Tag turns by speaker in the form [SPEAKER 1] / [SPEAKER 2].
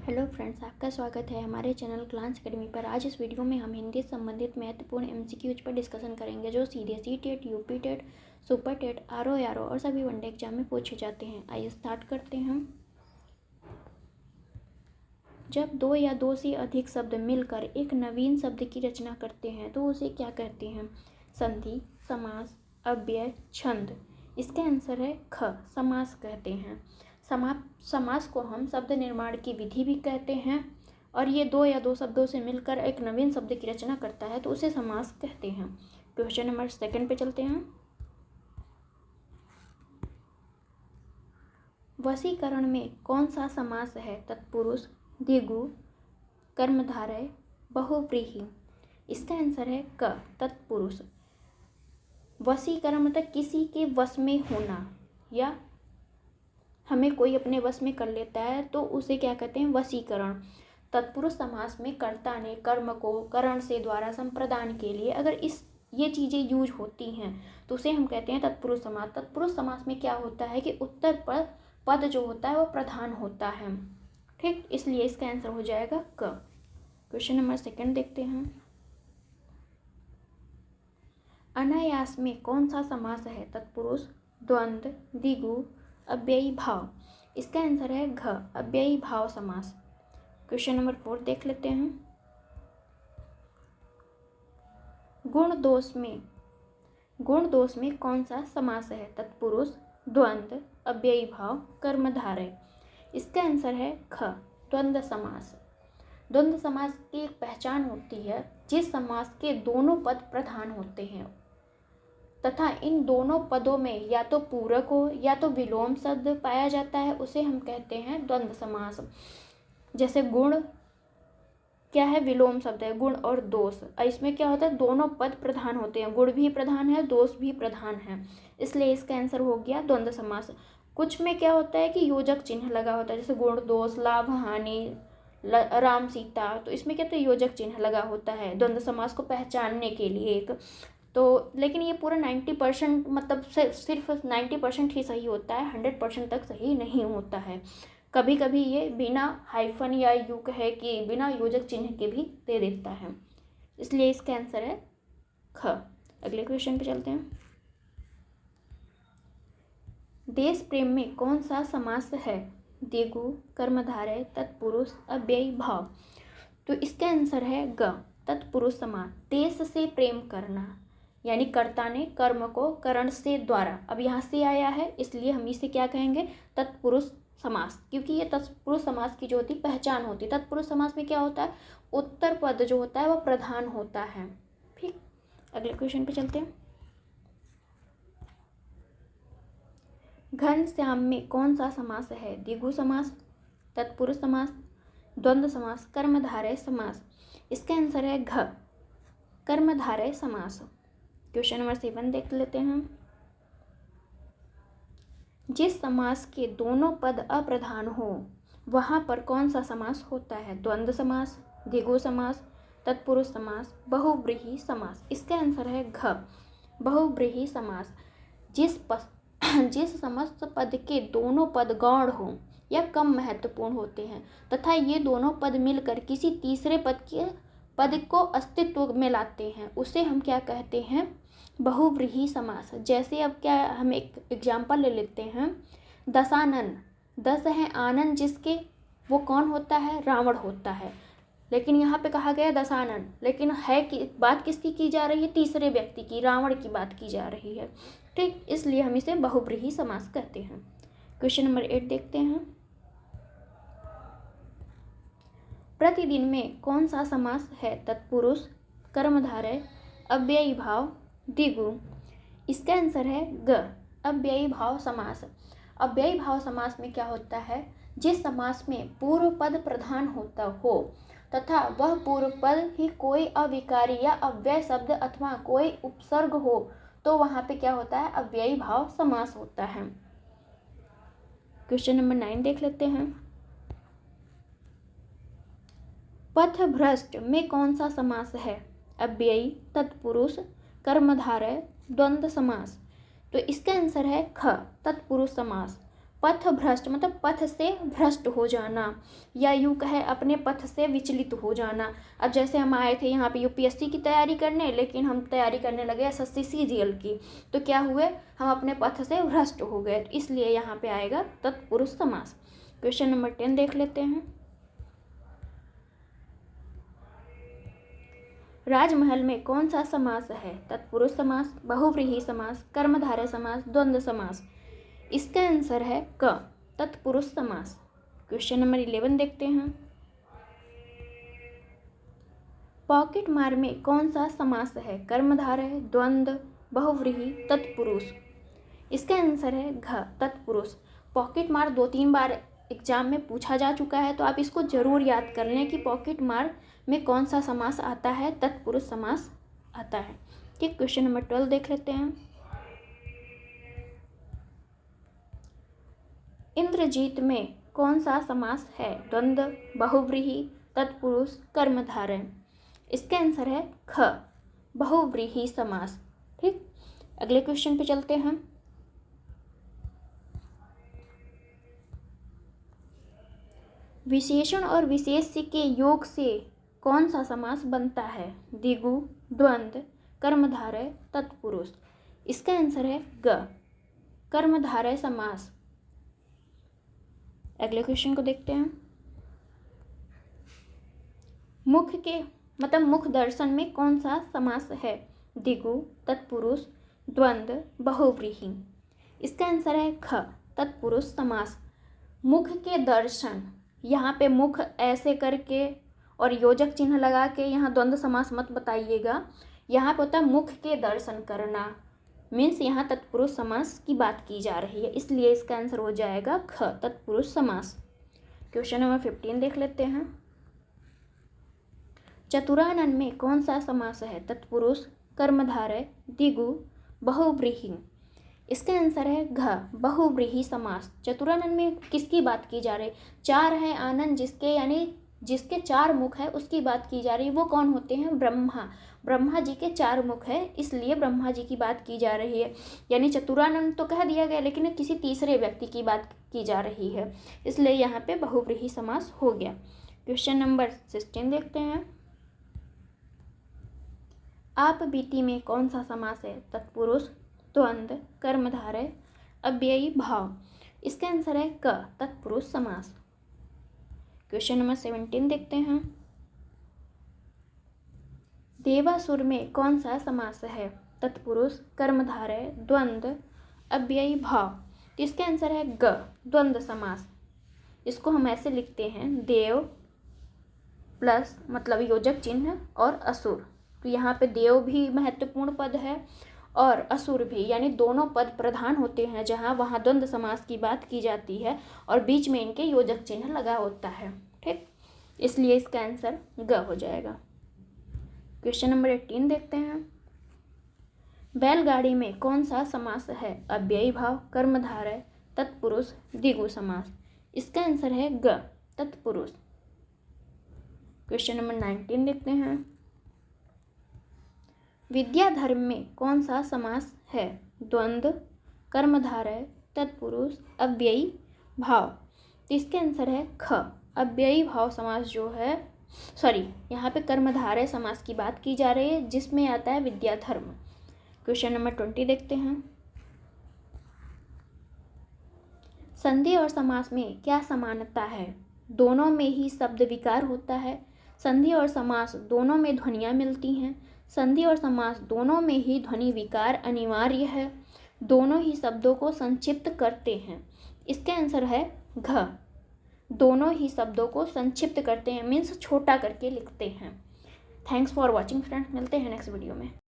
[SPEAKER 1] Hello friends, आपका स्वागत है हमारे चैनल क्लांस एकेडमी पर। आज इस वीडियो में हम हिंदी से संबंधित महत्वपूर्ण एमसीक्यूज पर डिस्कशन करेंगे जो सीधे CTET, UP TET, super TET, RO और सभी वनडे एग्जाम में पूछे जाते हैं। आइए स्टार्ट करते हैं। जब दो या दो से अधिक शब्द मिलकर एक नवीन शब्द की रचना करते हैं तो उसे क्या कहते हैं? संधि, समास, अव्यय, छंद। इसका आंसर है ख, समास कहते हैं। समास को हम शब्द निर्माण की विधि भी कहते हैं और ये दो या दो शब्दों से मिलकर एक नवीन शब्द की रचना करता है तो उसे समास कहते हैं। क्वेश्चन नंबर 2 पे चलते हैं। वशीकरण में कौन सा समास है? तत्पुरुष, द्विगु, कर्मधारय, बहुव्रीहि। इसका आंसर है क, तत्पुरुष। वशीकरण मतलब किसी के वश में होना, या हमें कोई अपने वश में कर लेता है तो उसे क्या कहते हैं? वशीकरण। तत्पुरुष समास में कर्ता ने कर्म को करण से द्वारा संप्रदान के लिए अगर ये चीज़ें यूज होती हैं तो उसे हम कहते हैं तत्पुरुष समास। तत्पुरुष समास में क्या होता है कि उत्तर पद जो होता है वो प्रधान होता है। ठीक, इसलिए इसका आंसर हो जाएगा क। क्वेश्चन नंबर 2 देखते हैं। अनायास में कौन सा समास है? तत्पुरुष, द्वंद्व, द्विगु, अव्ययी भाव। इसका आंसर है घ, अव्ययी भाव समास। क्वेश्चन नंबर 4 देख लेते हैं। गुण दोष में कौन सा समास है? तत्पुरुष, द्वंद्व, अव्ययी भाव, कर्मधारय। इसका आंसर है ख, द्वंद्व समास। द्वंद्व समास की एक पहचान होती है जिस समास के दोनों पद प्रधान होते हैं तथा इन दोनों पदों में या तो पूरक हो या तो विलोम शब्द पाया जाता है, उसे हम कहते हैं द्वंद्व समास। जैसे गुण क्या है? विलोम शब्द है। गुण और दोष, इसमें क्या होता है? दोनों पद प्रधान होते हैं, गुण भी प्रधान है, दोष भी प्रधान है, इसलिए इसका आंसर हो गया द्वंद्व समास। कुछ में क्या होता है कि योजक चिन्ह लगा होता है, जैसे गुण, दोष, लाभ, हानि, राम, सीता, तो इसमें क्या होता है? योजक चिन्ह लगा होता है द्वंद्व समास को पहचानने के लिए एक तो। लेकिन ये पूरा 90% मतलब सिर्फ 90% ही सही होता है, 100% तक सही नहीं होता है। कभी कभी ये बिना हाइफन या युग है कि बिना योजक चिन्ह के भी दे देता है, इसलिए इसका आंसर है ख। अगले क्वेश्चन पे चलते हैं। देश प्रेम में कौन सा समास है? द्विगु, कर्मधारय, तत्पुरुष, अव्ययी भाव। तो इसका आंसर है ग, तत्पुरुष समास। देश से प्रेम करना, यानी कर्ता ने कर्म को करण से द्वारा, अब यहाँ से आया है इसलिए हम इसे क्या कहेंगे? तत्पुरुष समास, क्योंकि ये तत्पुरुष समास की जो होती पहचान होती है। तत्पुरुष समास में क्या होता है? उत्तर पद जो होता है वो प्रधान होता है। ठीक, अगले क्वेश्चन पे चलते हैं। घनश्याम में कौन सा समास है? द्विगु समास, तत्पुरुष समास, द्वंद्व समास, कर्मधारय समास। इसका आंसर है घ, कर्मधारय समास। क्वेश्चन नंबर 7 देख लेते हैं। जिस समास के दोनों पद अप्रधान हो वहां पर कौन सा समास होता है? द्वंद्व समास, द्विगु समास, तत्पुरुष समास, बहुव्रीहि समास। इसका आंसर है घ, बहुव्रीहि समास। जिस समस्त पद के दोनों पद गौण हो या कम महत्वपूर्ण होते हैं तथा ये दोनों पद मिलकर किसी तीसरे पद को अस्तित्व में लाते हैं, उसे हम क्या कहते हैं? बहुव्रीहि समास। जैसे अब क्या, हम एक एग्जाम्पल ले लेते हैं। दशानन, 10 है, आनंद जिसके, वो कौन होता है? रावण होता है। लेकिन यहाँ पे कहा गया दशानन, लेकिन है कि बात किसकी की जा रही है? तीसरे व्यक्ति की, रावण की बात की जा रही है। ठीक, इसलिए हम इसे बहुव्रीहि समास कहते हैं। क्वेश्चन नंबर 8 देखते हैं। प्रतिदिन में कौन सा समास है? तत्पुरुष, कर्मधारय, अव्ययी भाव, द्विगु। इसका आंसर है ग, अव्ययी भाव समास। अव्ययी भाव समास में क्या होता है? जिस समास में पूर्व पद प्रधान होता हो तथा वह पूर्व पद ही कोई अविकारी या अव्यय शब्द अथवा कोई उपसर्ग हो तो वहां पे क्या होता है? अव्ययी भाव समास होता है। क्वेश्चन नंबर 9 देख लेते हैं। पथभ्रष्ट में कौन सा समास है? अव्ययी, तत्पुरुष, कर्मधारय, द्वंद्व समास। तो इसका आंसर है ख, तत्पुरुष समास। पथ भ्रष्ट मतलब पथ से भ्रष्ट हो जाना, या यूँ कहे अपने पथ से विचलित हो जाना। अब जैसे हम आए थे यहाँ पे यूपीएससी की तैयारी करने, लेकिन हम तैयारी करने लगे एसएससी सीजीएल की, तो क्या हुए, हम अपने पथ से भ्रष्ट हो गए, इसलिए यहाँ पे आएगा तत्पुरुष समास। क्वेश्चन नंबर 10 देख लेते हैं। राजमहल में कौन सा समास है? तत्पुरुष समास, बहुव्रीहि समास, कर्मधारय समास, द्वंद्व समास। इसका आंसर है क, तत्पुरुष समास। क्वेश्चन नंबर 11 देखते हैं। पॉकेट मार में कौन सा समास है? कर्मधारय, द्वंद्व, बहुव्रीहि, तत्पुरुष। इसका आंसर है घ, तत्पुरुष। पॉकेट मार 2-3 बार एग्जाम में पूछा जा चुका है, तो आप इसको जरूर याद कर लें कि पॉकेट मार में कौन सा समास आता है, तत्पुरुष समास आता है। ठीक, क्वेश्चन नंबर 12 देख लेते हैं। इंद्रजीत में कौन सा समास है? द्वंद्व, बहुव्रीहि, तत्पुरुष, कर्मधारय। इसका आंसर है ख, बहुव्रीहि समास। ठीक, अगले क्वेश्चन पे चलते हैं। विशेषण और विशेष्य के योग से कौन सा समास बनता है? द्विगु, द्वंद्व, कर्मधारय, तत्पुरुष। इसका आंसर है ग, कर्मधारय समास। अगले क्वेश्चन को देखते हैं। मुख के मतलब मुख दर्शन में कौन सा समास है? द्विगु, तत्पुरुष, द्वंद्व, बहुव्रीहि। इसका आंसर है ख, तत्पुरुष समास। मुख के दर्शन, यहाँ पे मुख ऐसे करके और योजक चिन्ह लगा के यहाँ द्वंद्व समास मत बताइएगा। यहाँ पे होता है मुख के दर्शन करना, मीन्स यहाँ तत्पुरुष समास की बात की जा रही है, इसलिए इसका आंसर हो जाएगा ख, तत्पुरुष समास। क्वेश्चन नंबर 15 देख लेते हैं। चतुरानन में कौन सा समास है? तत्पुरुष, कर्मधारय, द्विगु, बहुव्रीहि। इसका आंसर है घ, बहुव्रीहि समास। चतुरानन में किसकी बात की जा रही? 4 है आनंद जिसके, यानी जिसके 4 मुख है उसकी बात की जा रही है। वो कौन होते हैं? ब्रह्मा। ब्रह्मा जी के 4 मुख है, इसलिए ब्रह्मा जी की बात की जा रही है। यानी चतुरानन तो कह दिया गया, लेकिन किसी तीसरे व्यक्ति की बात की जा रही है, इसलिए यहाँ पे बहुव्रीहि समास हो गया। क्वेश्चन नंबर 16 देखते हैं। आप बीती में कौन सा समास है? तत्पुरुष, द्वंद्व, कर्मधारय, अव्ययी भाव। इसका आंसर है क, तत्पुरुष समास। क्वेश्चन नंबर 17 देखते हैं। देवासुर में कौन सा समास है? तत्पुरुष, कर्मधारय, द्वंद्व, अव्ययी भाव। तो इसका आंसर है ग, द्वंद्व समास। इसको हम ऐसे लिखते हैं, देव प्लस मतलब योजक चिन्ह और असुर। तो यहाँ पे देव भी महत्वपूर्ण पद है और असुर भी, यानी दोनों पद प्रधान होते हैं जहाँ वहाँ द्वंद्व समास की बात की जाती है और बीच में इनके योजक चिन्ह लगा होता है। ठीक, इसलिए इसका आंसर ग हो जाएगा। क्वेश्चन नंबर 18 देखते हैं। बैलगाड़ी में कौन सा समास है? अव्ययी भाव, कर्मधारय, तत्पुरुष, द्विगु समास। इसका आंसर है ग, तत्पुरुष। क्वेश्चन नंबर 19 देखते हैं। विद्याधर्म में कौन सा समास है? द्वंद्व, कर्मधारय, तत्पुरुष, अव्ययी भाव। तो इसका आंसर है ख, अव्ययी भाव समास जो है, यहाँ पे कर्मधारय समास की बात की जा रही है जिसमें आता है विद्याधर्म। क्वेश्चन नंबर 20 देखते हैं। संधि और समास में क्या समानता है? दोनों में ही शब्द विकार होता है। संधि और समास दोनों में ध्वनियाँ मिलती हैं। संधि और समास दोनों में ही ध्वनि विकार अनिवार्य है। दोनों ही शब्दों को संक्षिप्त करते हैं। इसका आंसर है घ, दोनों ही शब्दों को संक्षिप्त करते हैं, मीन्स छोटा करके लिखते हैं। थैंक्स फॉर वॉचिंग फ्रेंड्स, मिलते हैं नेक्स्ट वीडियो में।